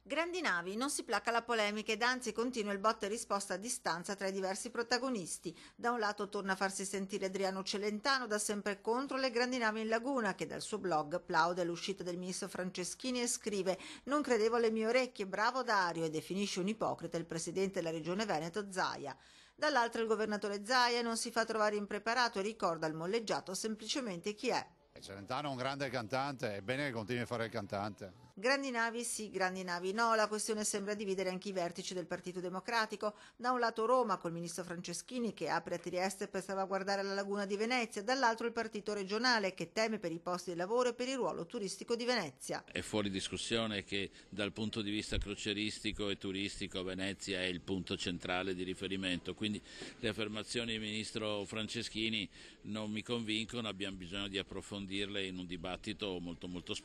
Grandi navi, non si placa la polemica ed anzi continua il botta e risposta a distanza tra i diversi protagonisti. Da un lato torna a farsi sentire Adriano Celentano, da sempre contro le grandi navi in laguna, che dal suo blog plaude all'uscita del ministro Franceschini e scrive: "Non credevo alle mie orecchie, bravo Dario", e definisce un ipocrita il presidente della regione Veneto Zaia. Dall'altro il governatore Zaia non si fa trovare impreparato e ricorda al molleggiato semplicemente chi è. Celentano è un grande cantante, è bene che continui a fare il cantante. Grandi navi sì, grandi navi no, la questione sembra dividere anche i vertici del Partito Democratico. Da un lato Roma col ministro Franceschini che apre a Trieste per salvaguardare la laguna di Venezia, dall'altro il partito regionale che teme per i posti di lavoro e per il ruolo turistico di Venezia. È fuori discussione che dal punto di vista crocieristico e turistico Venezia è il punto centrale di riferimento, quindi le affermazioni del ministro Franceschini non mi convincono, abbiamo bisogno di approfondirle in un dibattito molto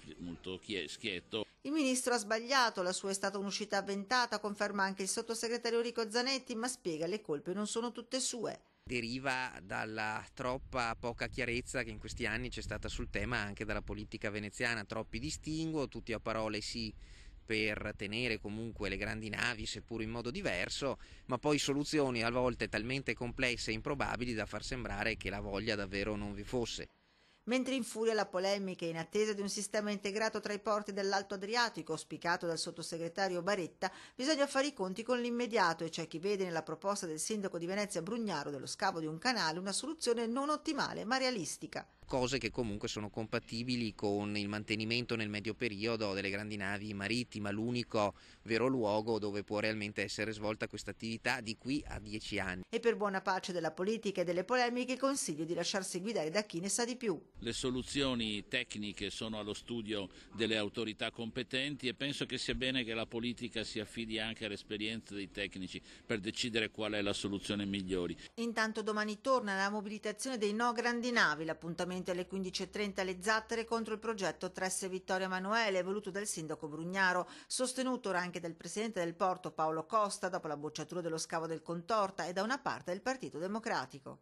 schietto. Il ministro ha sbagliato, la sua è stata un'uscita avventata, conferma anche il sottosegretario Enrico Zanetti, ma spiega le colpe non sono tutte sue. Deriva dalla troppa poca chiarezza che in questi anni c'è stata sul tema anche dalla politica veneziana, troppi distinguo, tutti a parole sì per tenere comunque le grandi navi seppur in modo diverso, ma poi soluzioni a volte talmente complesse e improbabili da far sembrare che la voglia davvero non vi fosse. Mentre infuria la polemica in attesa di un sistema integrato tra i porti dell'Alto Adriatico, auspicato dal sottosegretario Baretta, bisogna fare i conti con l'immediato e c'è chi vede nella proposta del sindaco di Venezia Brugnaro dello scavo di un canale una soluzione non ottimale ma realistica. Cose che comunque sono compatibili con il mantenimento nel medio periodo delle grandi navi marittima, l'unico vero luogo dove può realmente essere svolta questa attività di qui a 10 anni. E per buona pace della politica e delle polemiche consiglio di lasciarsi guidare da chi ne sa di più. Le soluzioni tecniche sono allo studio delle autorità competenti e penso che sia bene che la politica si affidi anche all'esperienza dei tecnici per decidere qual è la soluzione migliore. Intanto domani torna la mobilitazione dei no grandi navi, l'appuntamento alle 15:30 alle Zattere contro il progetto Tresse Vittorio Emanuele, voluto dal sindaco Brugnaro, sostenuto ora anche dal presidente del porto Paolo Costa dopo la bocciatura dello scavo del Contorta e da una parte del Partito Democratico.